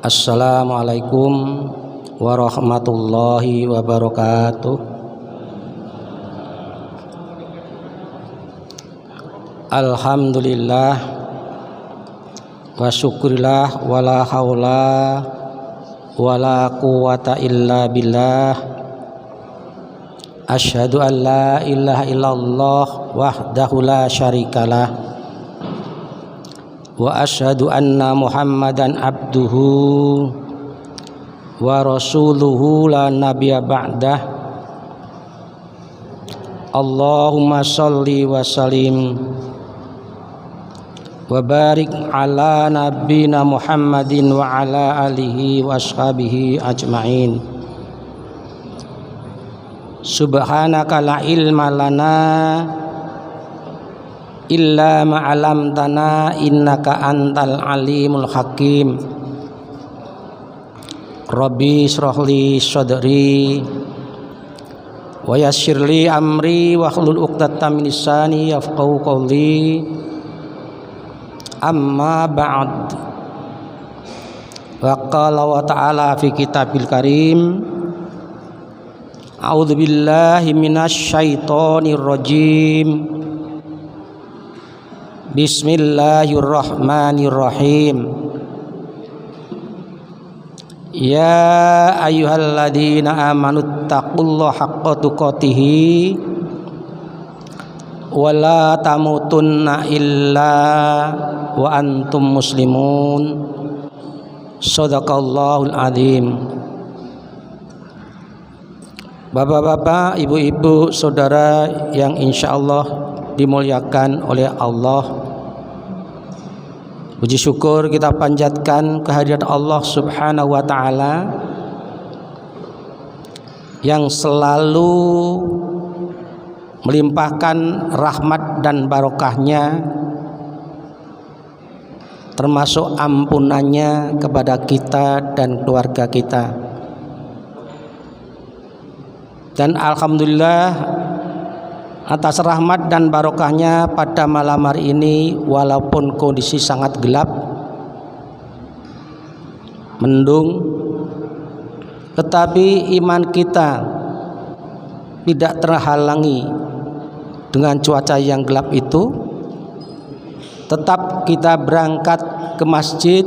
Assalamualaikum warahmatullahi wabarakatuh. Alhamdulillah wa syukurillah wala haula wala quwata illa billah. Asyhadu an la ilaha illallah wahdahu la syarikalah wa asyhadu anna Muhammadan abduhu wa rasuluhu la nabiyya ba'dah. Allahumma sholli wa sallim wa barik ala nabiyyina Muhammadin wa ala alihi wa ashabihi ajmain. Subhanaka la ilma lana illa ma'alamtana innaka antal alimul hakim. Rabbi shrahli sadri wa yassirli amri wa hlul 'uqdatam min lisani yafqahu qawli. Amma ba'd. Wa qala wa ta'ala fi kitabil karim, a'udzu billahi minasy syaithanir rajim. Bismillahirrahmanirrahim. Ya ayyuhalladzina amanu taqullaha haqqa tuqatih wa la tamutunna illa wa antum muslimun. Shadaqallahul adzim. Bapak-bapak, ibu-ibu, saudara yang insyaallah dimuliakan oleh Allah, puji syukur kita panjatkan kehadirat Allah Subhanahu wa ta'ala yang selalu melimpahkan rahmat dan barokahnya, termasuk ampunannya kepada kita dan keluarga kita. Dan alhamdulillah atas rahmat dan barokahnya pada malam hari ini, walaupun kondisi sangat gelap, mendung, tetapi iman kita tidak terhalangi dengan cuaca yang gelap itu. Tetap kita berangkat ke masjid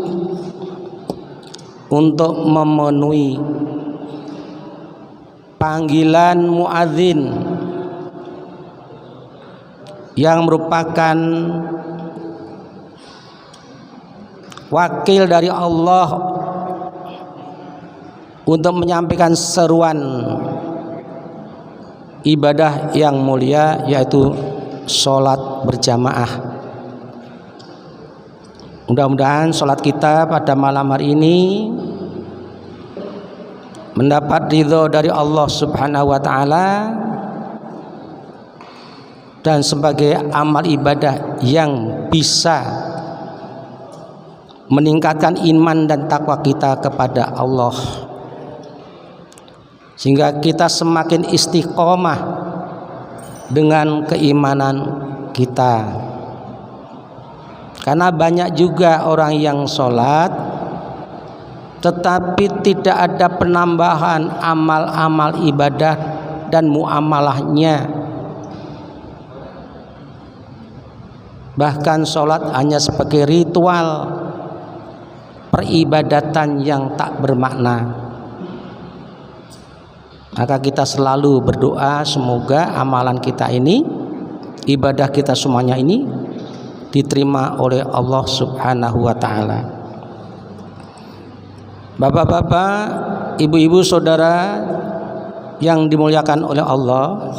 untuk memenuhi panggilan muadzin yang merupakan wakil dari Allah untuk menyampaikan seruan ibadah yang mulia, yaitu sholat berjamaah. Mudah-mudahan sholat kita pada malam hari ini mendapat ridho dari Allah Subhanahu wa ta'ala dan sebagai amal ibadah yang bisa meningkatkan iman dan takwa kita kepada Allah, sehingga kita semakin istiqomah dengan keimanan kita. Karena banyak juga orang yang sholat tetapi tidak ada penambahan amal-amal ibadah dan muamalahnya. Bahkan sholat hanya sebagai ritual peribadatan yang tak bermakna. Maka kita selalu berdoa semoga amalan kita ini, ibadah kita semuanya ini diterima oleh Allah Subhanahu wa ta'ala. Bapak-bapak, ibu-ibu, saudara yang dimuliakan oleh Allah,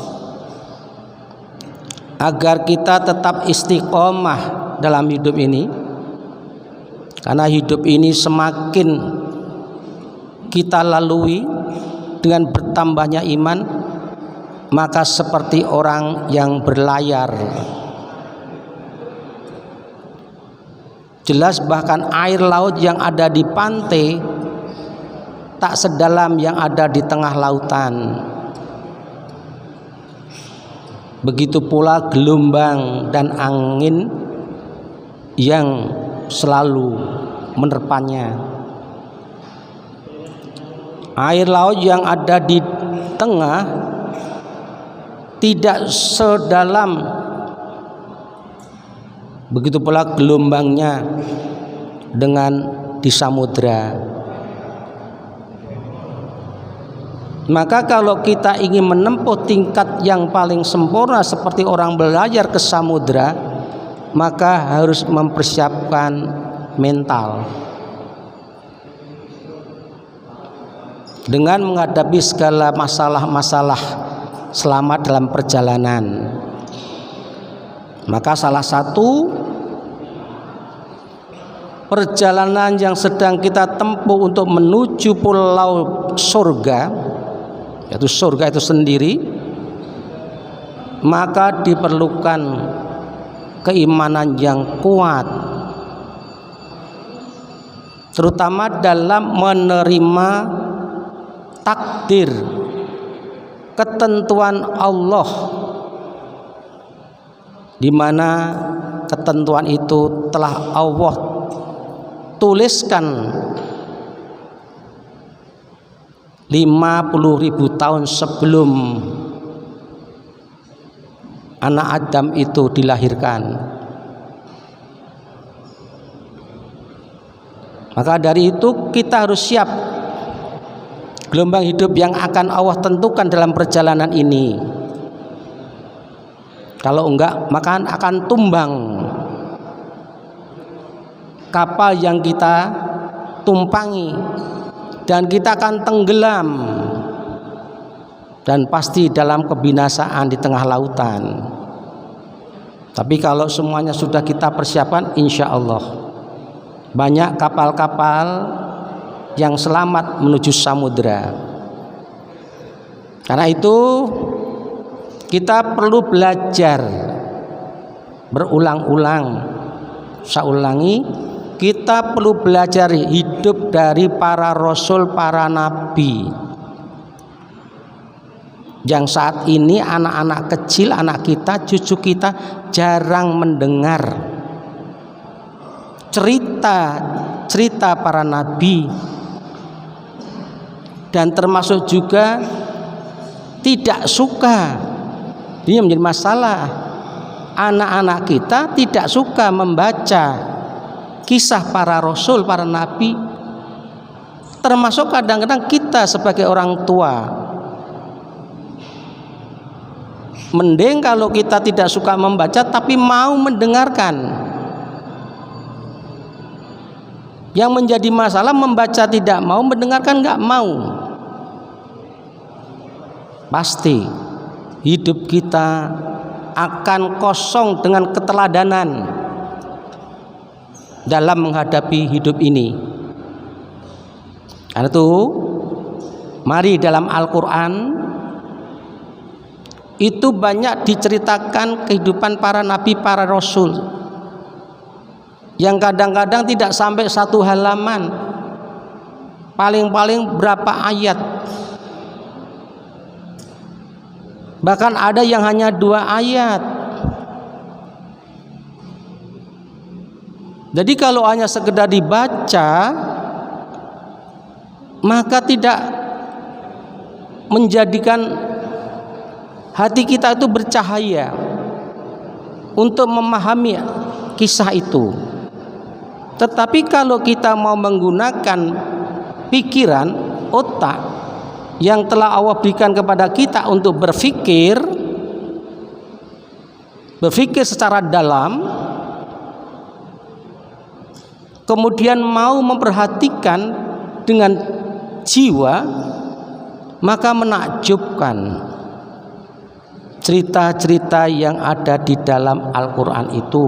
agar kita tetap istiqomah dalam hidup ini, karena hidup ini semakin kita lalui dengan bertambahnya iman, maka seperti orang yang berlayar. Jelas bahkan air laut yang ada di pantai tak sedalam yang ada di tengah lautan. Begitu pula gelombang dan angin yang selalu menerpanya. Air laut yang ada di tengah tidak sedalam, begitu pula gelombangnya dengan di samudra. Maka kalau kita ingin menempuh tingkat yang paling sempurna seperti orang belajar ke samudra, maka harus mempersiapkan mental dengan menghadapi segala masalah-masalah selama dalam perjalanan. Maka salah satu perjalanan yang sedang kita tempuh untuk menuju pulau surga, yaitu surga itu sendiri, maka diperlukan keimanan yang kuat, terutama dalam menerima takdir, ketentuan Allah, di mana ketentuan itu telah Allah tuliskan 50.000 tahun sebelum anak Adam itu dilahirkan. Maka dari itu kita harus siap gelombang hidup yang akan Allah tentukan dalam perjalanan ini. Kalau enggak, maka akan tumbang kapal yang kita tumpangi dan kita akan tenggelam dan pasti dalam kebinasaan di tengah lautan. Tapi kalau semuanya sudah kita persiapkan, insya Allah banyak kapal-kapal yang selamat menuju samudra. Karena itu kita perlu belajar berulang-ulang. Saya ulangi, kita perlu belajar hidup dari para rasul, para nabi, yang saat ini anak-anak kecil, anak kita, cucu kita jarang mendengar cerita para nabi. Dan termasuk juga tidak suka, ini menjadi masalah, anak-anak kita tidak suka membaca kisah para rasul, para nabi. Termasuk kadang-kadang kita sebagai orang tua, mending kalau kita tidak suka membaca tapi mau mendengarkan. Yang menjadi masalah membaca tidak mau, mendengarkan nggak mau. Pasti hidup kita akan kosong dengan keteladanan dalam menghadapi hidup ini. Karena itu mari dalam Al-Quran itu banyak diceritakan kehidupan para nabi, para rasul, yang kadang-kadang tidak sampai 1 halaman, paling-paling berapa ayat, bahkan ada yang hanya 2 ayat. Jadi kalau hanya sekedar dibaca, maka tidak menjadikan hati kita itu bercahaya untuk memahami kisah itu. Tetapi kalau kita mau menggunakan pikiran, otak yang telah Allah berikan kepada kita untuk berpikir secara dalam, kemudian mau memperhatikan dengan jiwa, maka menakjubkan cerita-cerita yang ada di dalam Al-Quran itu,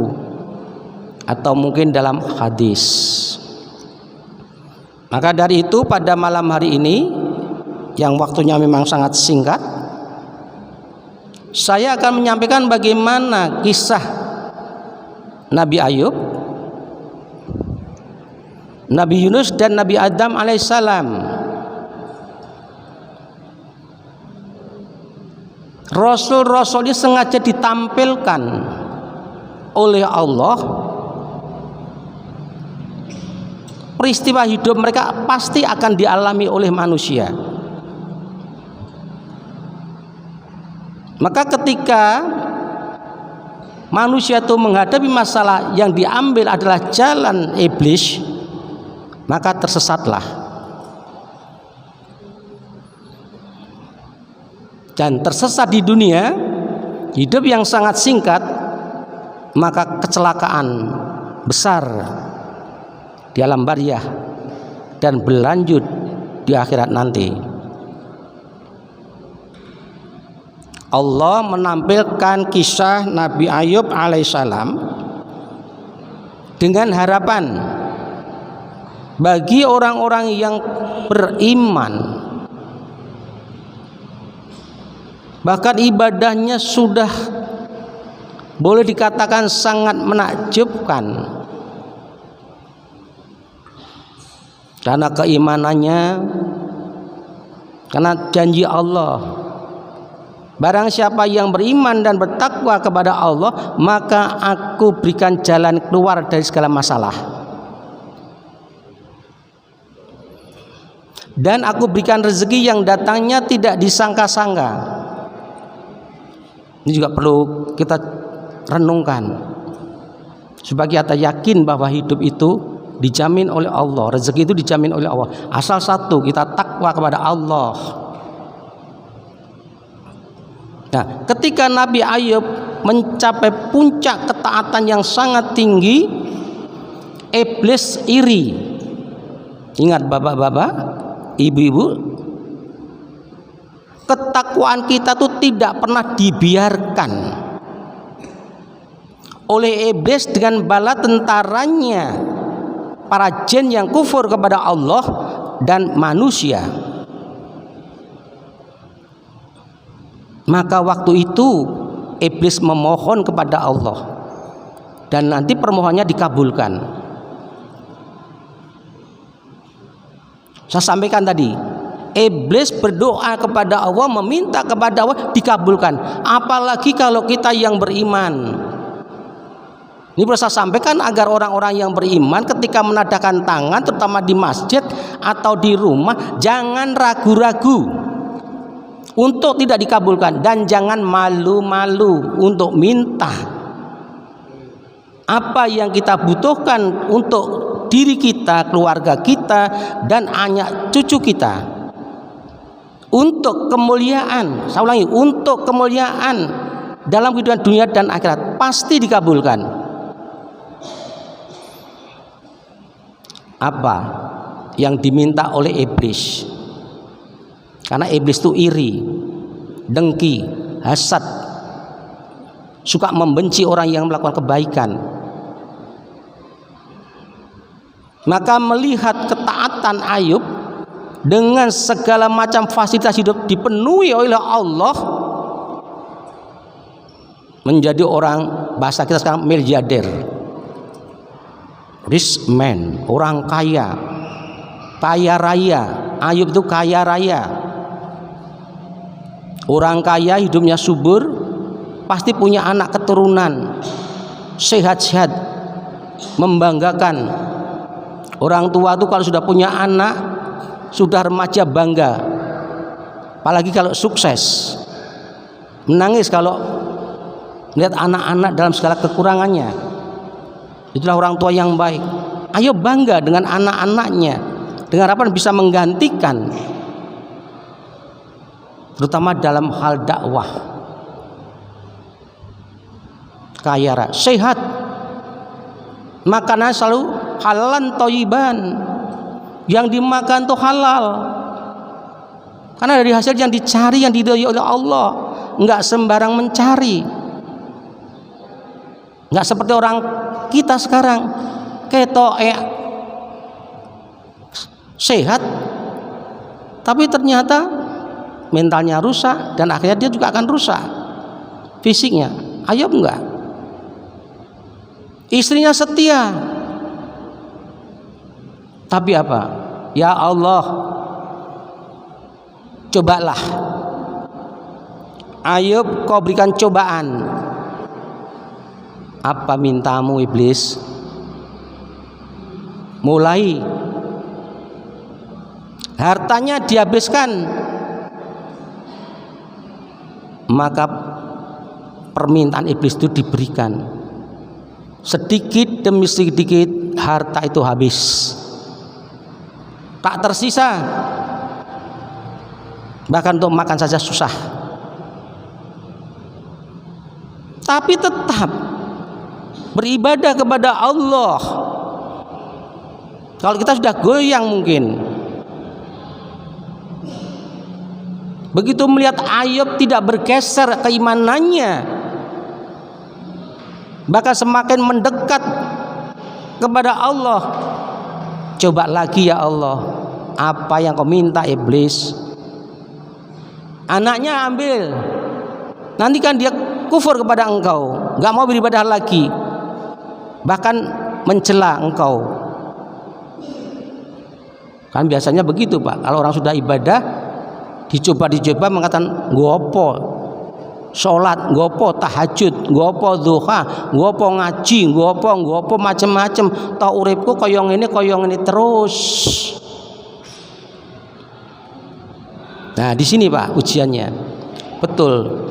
atau mungkin dalam hadis. Maka dari itu pada malam hari ini yang waktunya memang sangat singkat, saya akan menyampaikan bagaimana kisah Nabi Ayub, Nabi Yunus dan Nabi Adam alaihissalam. Rasul-rasul ini sengaja ditampilkan oleh Allah peristiwa hidup mereka pasti akan dialami oleh manusia. Maka ketika manusia itu menghadapi masalah yang diambil adalah jalan iblis, maka tersesatlah. Dan tersesat di dunia, hidup yang sangat singkat, maka kecelakaan besar di alam barzakh dan berlanjut di akhirat nanti. Allah menampilkan kisah Nabi Ayub alaihissalam dengan harapan bagi orang-orang yang beriman, bahkan ibadahnya sudah boleh dikatakan sangat menakjubkan karena keimanannya, karena janji Allah, barang siapa yang beriman dan bertakwa kepada Allah, maka aku berikan jalan keluar dari segala masalah, dan aku berikan rezeki yang datangnya tidak disangka-sangka. Ini juga perlu kita renungkan supaya kita yakin bahwa hidup itu dijamin oleh Allah, rezeki itu dijamin oleh Allah, asal satu, kita takwa kepada Allah. Nah, ketika Nabi Ayub mencapai puncak ketaatan yang sangat tinggi, iblis iri. Ingat bapak-bapak, ibu-ibu, ketakwaan kita tuh tidak pernah dibiarkan oleh iblis dengan bala tentaranya, para jin yang kufur kepada Allah dan manusia. Maka waktu itu iblis memohon kepada Allah dan nanti permohonannya dikabulkan. Saya sampaikan tadi, iblis berdoa kepada Allah, meminta kepada Allah, dikabulkan. Apalagi kalau kita yang beriman. Ini perlu saya sampaikan agar orang-orang yang beriman ketika menadahkan tangan, terutama di masjid atau di rumah, jangan ragu-ragu untuk tidak dikabulkan, dan jangan malu-malu untuk minta apa yang kita butuhkan untuk diri kita, keluarga kita, dan anak cucu kita, untuk kemuliaan. Saya ulangi, untuk kemuliaan dalam kehidupan dunia dan akhirat pasti dikabulkan. Apa yang diminta oleh iblis? Karena iblis itu iri, dengki, hasad, suka membenci orang yang melakukan kebaikan. Maka melihat ketaatan Ayub dengan segala macam fasilitas hidup dipenuhi oleh Allah, menjadi orang, bahasa kita sekarang, miliarder, rich man, orang kaya, kaya raya. Ayub itu kaya raya, orang kaya, hidupnya subur, pasti punya anak keturunan sehat-sehat, membanggakan. Orang tua itu kalau sudah punya anak, sudah remaja, bangga, apalagi kalau sukses, menangis kalau melihat anak-anak dalam segala kekurangannya. Itulah orang tua yang baik. Ayub bangga dengan anak-anaknya, dengan harapan bisa menggantikan, terutama dalam hal dakwah. Kaya raya, sehat, makanan selalu halalan thayyiban, yang dimakan tuh halal, karena dari hasil yang dicari, yang diridhoi oleh Allah, nggak sembarang mencari. Nggak seperti orang kita sekarang, ketok sehat, tapi ternyata mentalnya rusak, dan akhirnya dia juga akan rusak fisiknya. Ayub enggak, istrinya setia, tapi apa? Ya Allah, cobalah Ayub, kau berikan cobaan. Apa mintamu iblis? Mulai hartanya dihabiskan, maka permintaan iblis itu diberikan. Sedikit demi sedikit harta itu habis, tak tersisa, bahkan untuk makan saja susah. Tapi tetap beribadah kepada Allah. Kalau kita sudah goyang mungkin, begitu melihat Ayub tidak bergeser keimanannya, bahkan semakin mendekat kepada Allah. Coba lagi ya Allah, apa yang kau minta iblis? Anaknya ambil, nanti kan dia kufur kepada engkau, gak mau beribadah lagi, bahkan mencela engkau. Kan biasanya begitu Pak, kalau orang sudah ibadah dicoba mengatakan gopo sholat, gopo tahajud, gopo duha, gopo ngaji, gopo macem-macem, tau uripku koyong ini terus. Nah di sini Pak ujiannya, betul.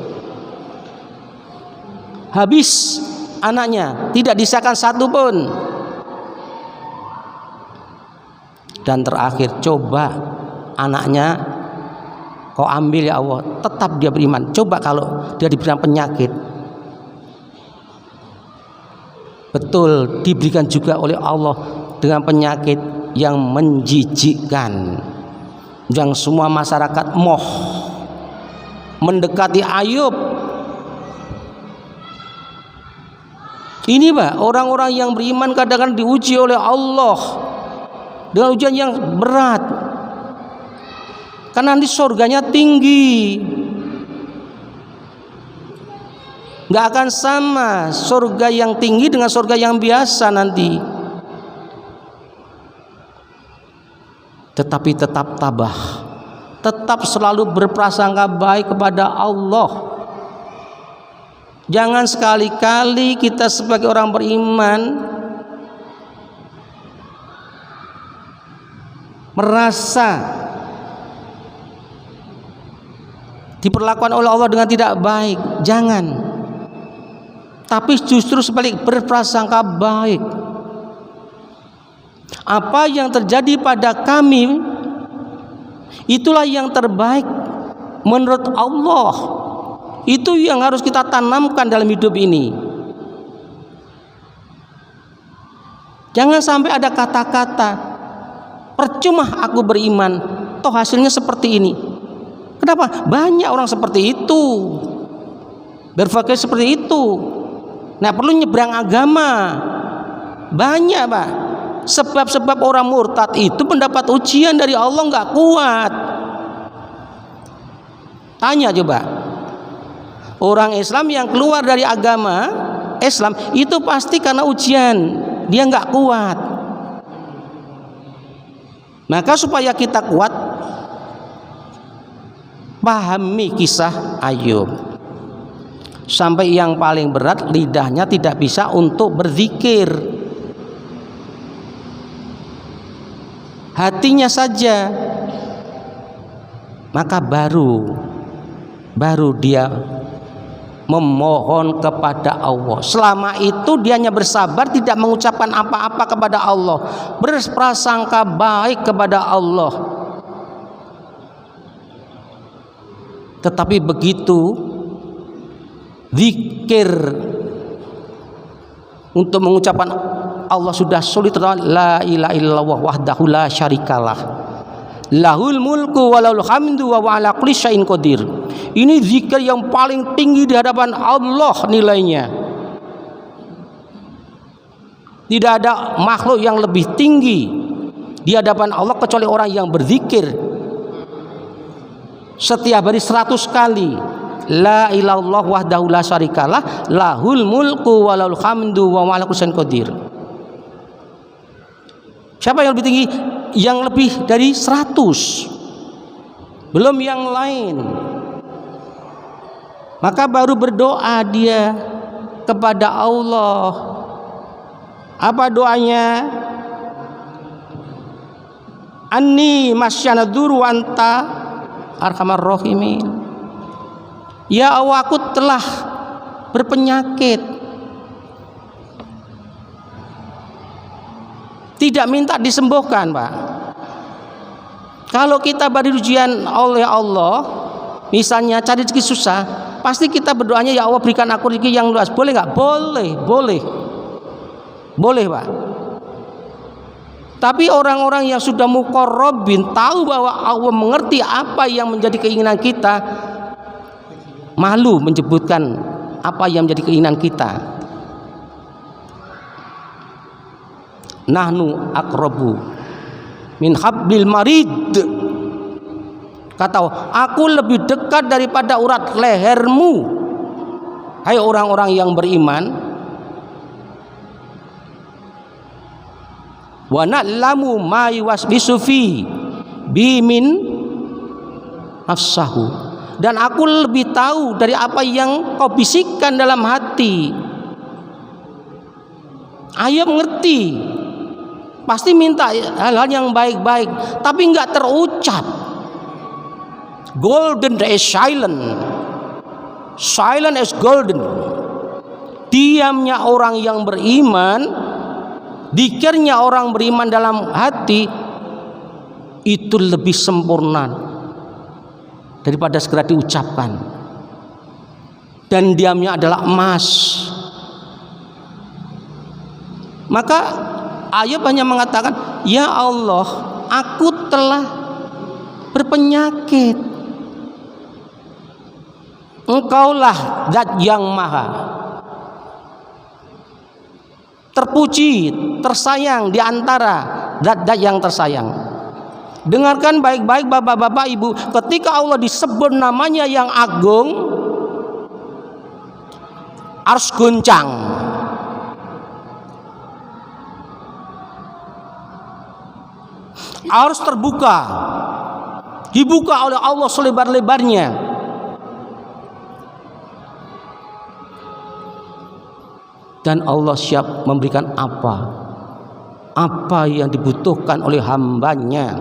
Habis anaknya, tidak disahkan satu pun. Dan terakhir, coba anaknya kau ambil ya Allah, tetap dia beriman. Coba kalau dia diberikan penyakit, betul diberikan juga oleh Allah dengan penyakit yang menjijikkan, yang semua masyarakat moh mendekati Ayub. Ini Pak, orang-orang yang beriman kadang-kadang diuji oleh Allah dengan ujian yang berat, karena nanti surganya tinggi. Gak akan sama surga yang tinggi dengan surga yang biasa nanti. Tetapi tetap tabah, tetap selalu berprasangka baik kepada Allah. Jangan sekali-kali kita sebagai orang beriman merasa diperlakukan oleh Allah dengan tidak baik, jangan. Tapi justru sebalik, berprasangka baik. Apa yang terjadi pada kami itulah yang terbaik menurut Allah. Itu yang harus kita tanamkan dalam hidup ini. Jangan sampai ada kata-kata percuma aku beriman, toh hasilnya seperti ini. Kenapa? Banyak orang seperti itu, berpikir seperti itu. Nah perlu nyebrang agama. Banyak Pak, sebab-sebab orang murtad itu mendapat ujian dari Allah nggak kuat. Tanya coba, orang Islam yang keluar dari agama Islam itu pasti karena ujian, dia nggak kuat. Maka supaya kita kuat, pahami kisah Ayub. Sampai yang paling berat, lidahnya tidak bisa untuk berzikir, hatinya saja. Maka baru dia memohon kepada Allah. Selama itu dia hanya bersabar, tidak mengucapkan apa-apa kepada Allah, berprasangka baik kepada Allah. Tetapi begitu zikir untuk mengucapkan Allah sudah sulit, la ilaha illallah wahdahu la syarikalah, lahul mulku walahul hamdu wa ala kulli syai'in qadir. Ini zikir yang paling tinggi di hadapan Allah nilainya. Tidak ada makhluk yang lebih tinggi di hadapan Allah kecuali orang yang berzikir setiap hari 100 kali. La ilaha illallah wahdahu la syarikalah, lahul mulku walahul hamdu wa ala kulli syai'in qadir. Siapa yang lebih tinggi? Yang lebih dari 100, belum yang lain. Maka baru berdoa dia kepada Allah. Apa doanya? anni masyanaduru wa anta arhamar rahimin. Ya Allah, aku telah berpenyakit, tidak minta disembuhkan, Pak. Kalau kita beri ujian oleh Allah, misalnya cari rezeki susah, pasti kita berdoanya, ya Allah berikan aku rezeki yang luas. Boleh nggak? Boleh, Pak. Tapi orang-orang yang sudah muqarrabin, tahu bahwa Allah mengerti apa yang menjadi keinginan kita, malu menyebutkan apa yang menjadi keinginan kita. Nahnu aqrabu min hablil marid. Kata Allah, aku lebih dekat daripada urat lehermu, hai orang-orang yang beriman. Wa na'lamu ma yuwaswisu fi bimin nafsahu, dan aku lebih tahu dari apa yang kau bisikkan dalam hati. Ayub ngerti, pasti minta hal-hal yang baik-baik, tapi nggak terucap. Golden is silent, silent is golden. Diamnya orang yang beriman, dikirnya orang beriman dalam hati, itu lebih sempurna daripada segera diucapkan. Dan diamnya adalah emas. Maka Ayub hanya mengatakan, ya Allah, aku telah berpenyakit, Engkaulah zat yang maha terpuji, tersayang di antara zat-zat yang tersayang. Dengarkan baik-baik bapak-bapak ibu, ketika Allah disebut namanya yang agung, arsy goncang. Arsy terbuka, dibuka oleh Allah selebar-lebarnya. Dan Allah siap memberikan apa yang dibutuhkan oleh hambanya.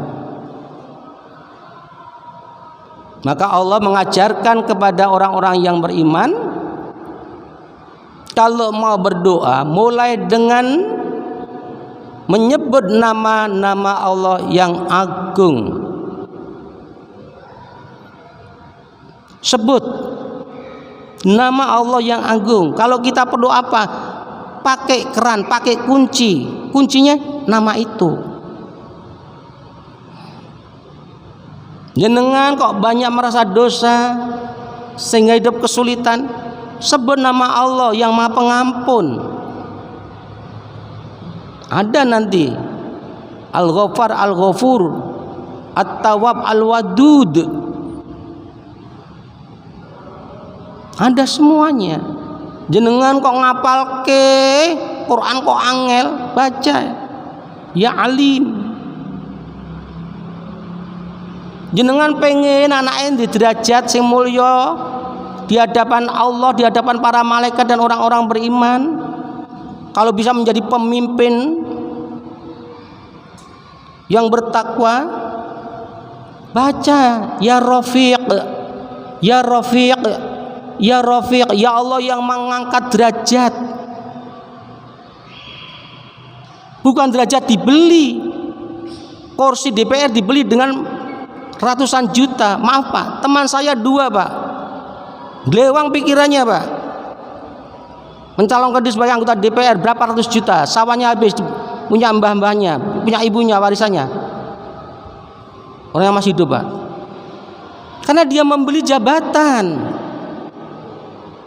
Maka Allah mengajarkan kepada orang-orang yang beriman, kalau mau berdoa, mulai dengan menyebut nama-nama Allah yang agung. Sebut nama Allah yang agung. Kalau kita perlu apa? Pakai keran, pakai kunci. Kuncinya nama itu. Jenengan kok banyak merasa dosa sehingga hidup kesulitan, sebut nama Allah yang Maha Pengampun. Ada nanti Al-Ghaffar, Al-Ghafur, At-Tawwab, Al-Wadud. Ada semuanya. Jenengan kok ngapal ke Quran kok angel, baca ya alim. Jenengan pengen anaknya di derajat sing mulya di hadapan Allah, di hadapan para malaikat dan orang-orang beriman. Kalau bisa menjadi pemimpin yang bertakwa, baca ya Rafiq, ya Rafiq, ya Rafiq, ya Allah yang mengangkat derajat. Bukan derajat dibeli. Kursi DPR dibeli dengan ratusan juta. Maaf Pak, teman saya 2 Pak, gelewang pikirannya Pak, mencalonkan diri sebagai anggota DPR berapa ratus juta, sawahnya habis, punya mbah-mbahnya, punya ibunya warisannya, orang yang masih hidup Pak, karena dia membeli jabatan.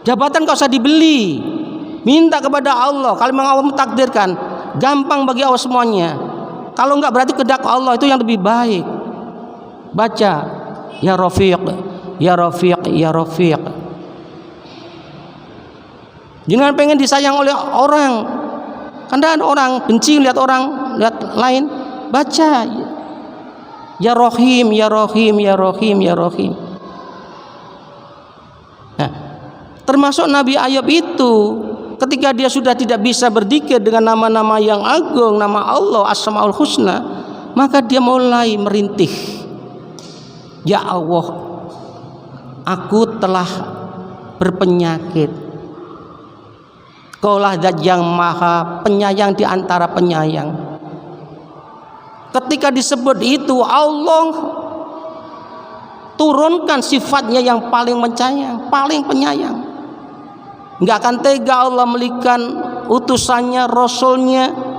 Jabatan kau usah dibeli, minta kepada Allah. Kalau memang Allah mentakdirkan, gampang bagi Allah semuanya. Kalau enggak, berarti kehendak Allah itu yang lebih baik. Baca ya Rafiq, ya Rafiq, ya Rafiq. Jangan pengen disayang oleh orang, karena ada orang benci lihat orang, lihat lain. Baca ya Rahim, ya Rahim, ya Rahim, ya Rahim. Nah, termasuk Nabi Ayub itu, ketika dia sudah tidak bisa berzikir dengan nama-nama yang agung, nama Allah Asmaul Husna, Maka dia mulai merintih, ya Allah, aku telah berpenyakit. Kaulah Zat yang maha penyayang di antara penyayang. Ketika disebut itu, Allah turunkan sifatnya yang paling menyayang, paling penyayang. Nggak akan tega Allah melikan utusannya, Rasulnya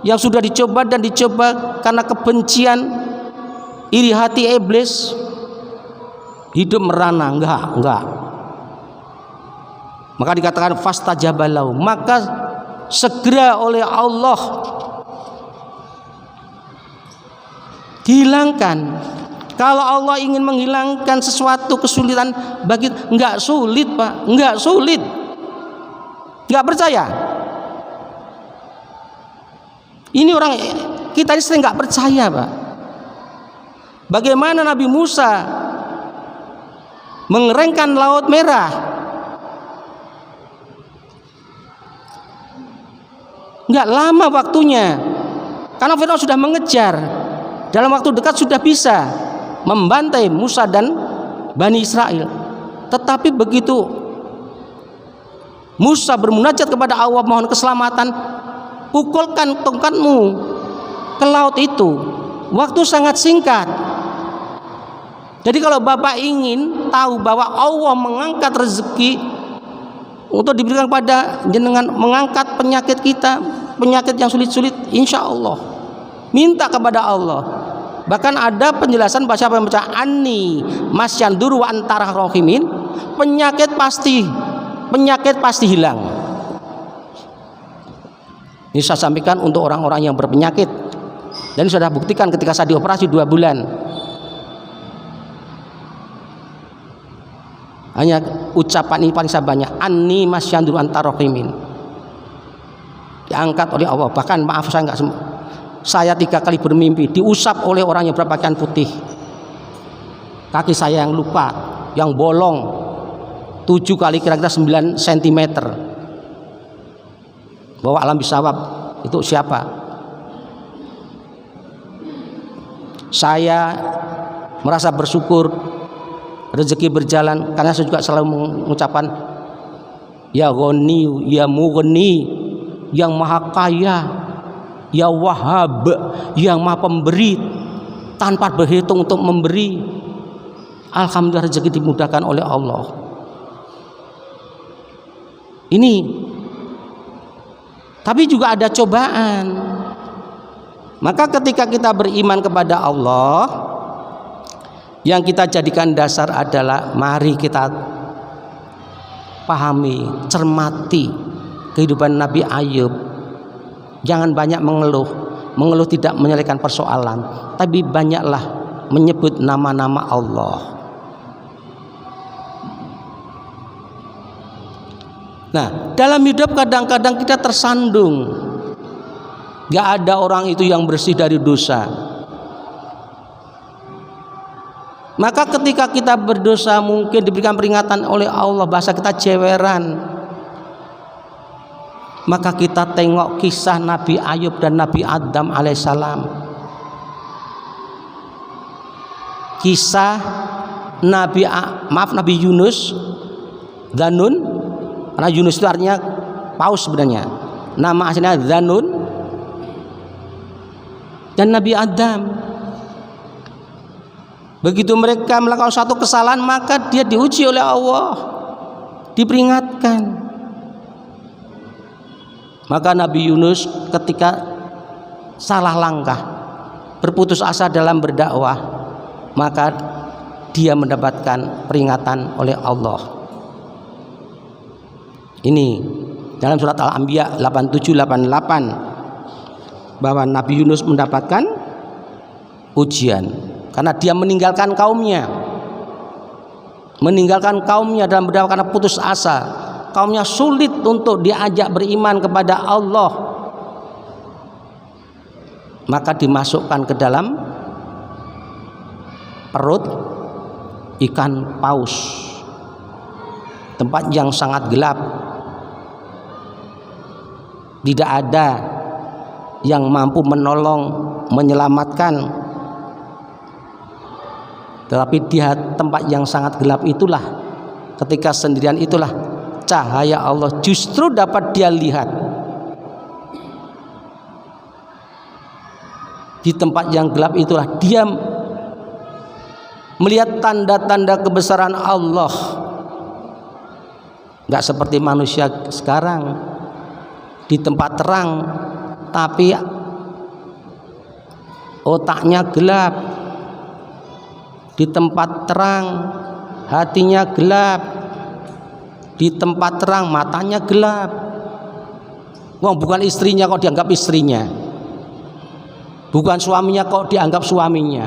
yang sudah dicoba dan dicoba karena kebencian, iri hati iblis, hidup merana. Enggak. Maka dikatakan fastajabalahu, maka segera oleh Allah dihilangkan. Kalau Allah ingin menghilangkan sesuatu kesulitan bagi, enggak sulit Pak, enggak sulit. Enggak percaya? Ini orang kita ini sering enggak percaya Pak. Bagaimana Nabi Musa mengeringkan Laut Merah? Enggak lama waktunya, karena Firaun sudah mengejar. Dalam waktu dekat sudah bisa membantai Musa dan Bani Israel. Tetapi begitu Musa bermunajat kepada Allah mohon keselamatan, pukulkan tongkatmu ke laut itu. Waktu sangat singkat. Jadi kalau Bapak ingin tahu bahwa Allah mengangkat rezeki untuk diberikan kepada jenengan, mengangkat penyakit kita, penyakit yang sulit-sulit, insya Allah minta kepada Allah. Bahkan ada penjelasan bahasa yang baca Ani masyandur wa antara rohimin, penyakit pasti hilang. Ini saya sampaikan untuk orang-orang yang berpenyakit, dan sudah buktikan ketika saya dioperasi 2 bulan. Hanya ucapan ini paling saya banyak, Ani masyandur wa antara rohimin, diangkat oleh Allah. Bahkan maaf saya enggak semua. Saya 3 kali bermimpi diusap oleh orang yang berpakaian putih. Kaki saya yang luka, yang bolong 7 kali kira-kira 9 cm. Bahwa alam bisawab itu siapa? Saya merasa bersyukur rezeki berjalan, karena saya juga selalu mengucapkan ya Ghani, ya Mughni, yang maha kaya, ya Wahhab, yang maha pemberi tanpa berhitung untuk memberi. Alhamdulillah rezeki dimudahkan oleh Allah. Ini tapi juga ada cobaan. Maka ketika kita beriman kepada Allah, yang kita jadikan dasar adalah mari kita pahami, cermati kehidupan Nabi Ayub. Jangan banyak mengeluh. Mengeluh tidak menyelesaikan persoalan, tapi banyaklah menyebut nama-nama Allah. Nah, dalam hidup kadang-kadang kita tersandung. Gak ada orang itu yang bersih dari dosa. Maka ketika kita berdosa mungkin diberikan peringatan oleh Allah, bahasa kita jeweran. Maka kita tengok kisah Nabi Ayub dan Nabi Adam alaihissalam. Kisah Nabi Yunus, Dzannun, karena Yunus itu artinya paus sebenarnya. Nama aslinya Dzannun. Dan Nabi Adam. Begitu mereka melakukan suatu kesalahan, maka dia diuji oleh Allah, diperingatkan. Maka Nabi Yunus ketika salah langkah, berputus asa dalam berdakwah, maka dia mendapatkan peringatan oleh Allah. Ini dalam surat Al-Anbiya 87-88 bahwa Nabi Yunus mendapatkan ujian karena dia meninggalkan kaumnya dalam berdakwah karena putus asa. Kaumnya sulit untuk diajak beriman kepada Allah, maka dimasukkan ke dalam perut ikan paus, tempat yang sangat gelap, tidak ada yang mampu menolong menyelamatkan. Tetapi di tempat yang sangat gelap itulah, ketika sendirian itulah cahaya Allah justru dapat dia lihat. Di tempat yang gelap itulah dia melihat tanda-tanda kebesaran Allah. Gak seperti manusia sekarang di tempat terang tapi otaknya gelap. Di tempat terang hatinya gelap. Di tempat terang matanya gelap. Wah, bukan istrinya kok dianggap istrinya, bukan suaminya kok dianggap suaminya.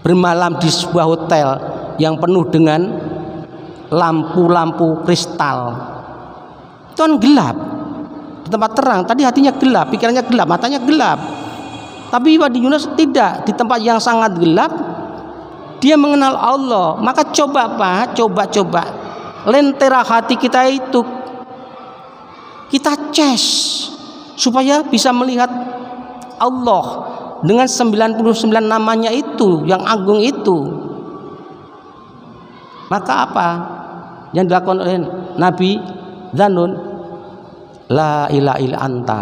Bermalam di sebuah hotel yang penuh dengan lampu-lampu kristal, itu kan gelap. Di tempat terang tadi hatinya gelap, pikirannya gelap, matanya gelap. Tapi Wadi Yunus tidak. Di tempat yang sangat gelap dia mengenal Allah. Maka coba Pak, coba lentera hati kita itu kita cas supaya bisa melihat Allah dengan 99 namanya itu yang agung itu. Maka apa yang dilakukan oleh Nabi Dzannun? La ilaha illa anta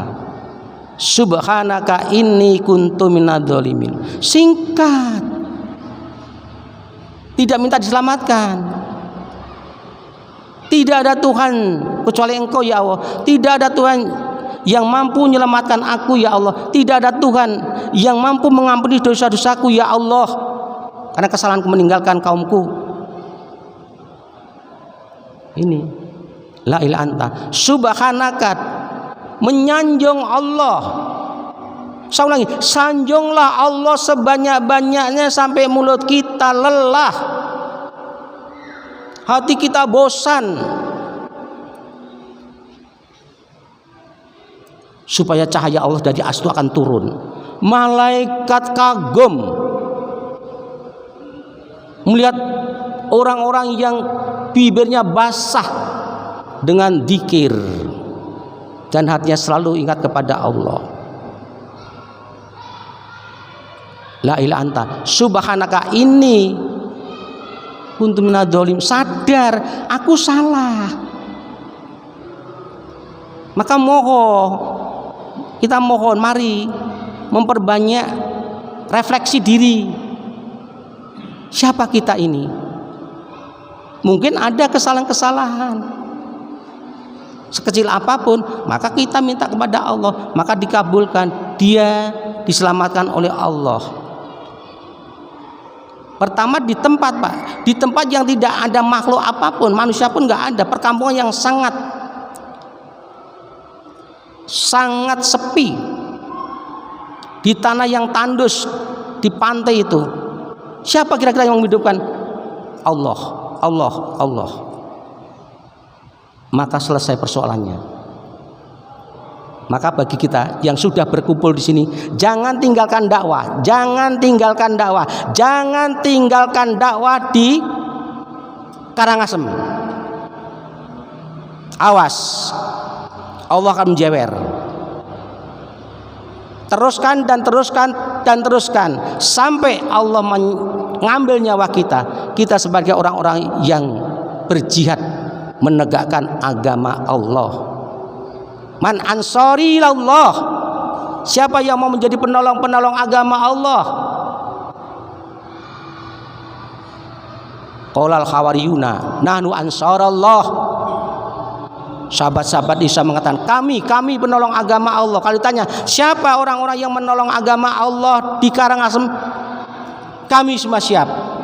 subhanaka inni kuntu minadz-dzalimin. Singkat, tidak minta diselamatkan. Tidak ada Tuhan kecuali Engkau ya Allah. Tidak ada Tuhan yang mampu menyelamatkan aku ya Allah. Tidak ada Tuhan yang mampu mengampuni dosa-dosaku ya Allah, karena kesalahanku meninggalkan kaumku. Ini la ilaha anta subhanaka, menyanjung Allah. Saya ulangi, sanjunglah Allah sebanyak-banyaknya sampai mulut kita lelah, hati kita bosan, supaya cahaya Allah dari atas itu akan turun. Malaikat kagum melihat orang-orang yang bibirnya basah dengan dzikir dan hatinya selalu ingat kepada Allah. La ilaha anta subhanaka inni kuntu minadz-dzalimin. Sadar aku salah. Maka kita mohon mari memperbanyak refleksi diri. Siapa kita ini? Mungkin ada kesalahan-kesalahan sekecil apapun, maka kita minta kepada Allah, maka dikabulkan, dia diselamatkan oleh Allah. Pertama di tempat Pak, di tempat yang tidak ada makhluk apapun, manusia pun nggak ada, perkampungan yang sangat sepi, di tanah yang tandus, di pantai itu. Siapa kira-kira yang menghidupkan? Allah. Maka selesai persoalannya. Maka bagi kita yang sudah berkumpul di sini, jangan tinggalkan dakwah, jangan tinggalkan dakwah di Karangasem. Awas, Allah akan menjewer. Teruskan sampai Allah mengambil nyawa kita. Kita sebagai orang-orang yang berjihad menegakkan agama Allah. Man ansori ilallah, siapa yang mau menjadi penolong agama Allah? Qolal hawariyuna nahnu ansarallah. Sahabat-sahabat Isa mengatakan, kami penolong agama Allah. Kalau ditanya siapa orang-orang yang menolong agama Allah di Karangasem, kami semua siap.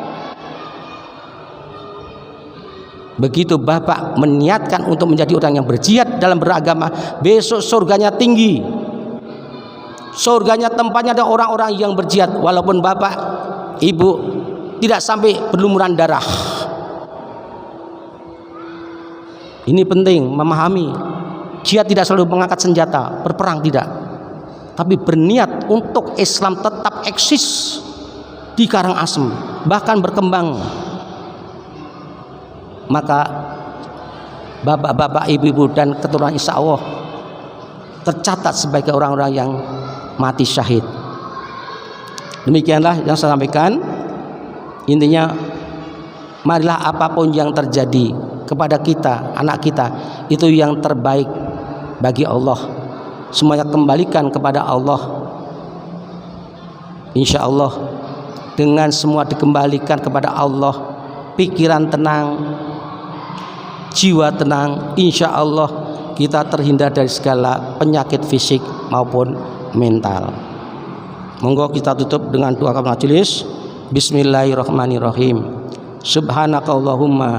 Begitu Bapak meniatkan untuk menjadi orang yang berjihad dalam beragama, besok surganya tinggi. Surganya tempatnya ada orang-orang yang berjihad, walaupun Bapak, Ibu tidak sampai berlumuran darah. Ini penting memahami, jihad tidak selalu mengangkat senjata, berperang tidak, tapi berniat untuk Islam tetap eksis di Karangasem, bahkan berkembang. Maka bapak-bapak, ibu-ibu dan keturunan insya Allah tercatat sebagai orang-orang yang mati syahid. Demikianlah yang saya sampaikan. Intinya, marilah apapun yang terjadi kepada kita, anak kita, itu yang terbaik bagi Allah. Semuanya kembalikan kepada Allah. Insya Allah, dengan semua dikembalikan kepada Allah, pikiran tenang, jiwa tenang, insya Allah kita terhindar dari segala penyakit fisik maupun mental. Monggo kita tutup dengan doa majelis. Bismillahirrahmanirrahim. Subhanakallahumma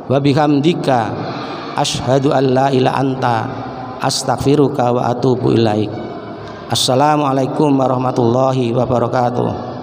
wa bihamdika asyhadu an la ilaha anta astaghfiruka wa atubu ilaik. Assalamualaikum warahmatullahi wabarakatuh.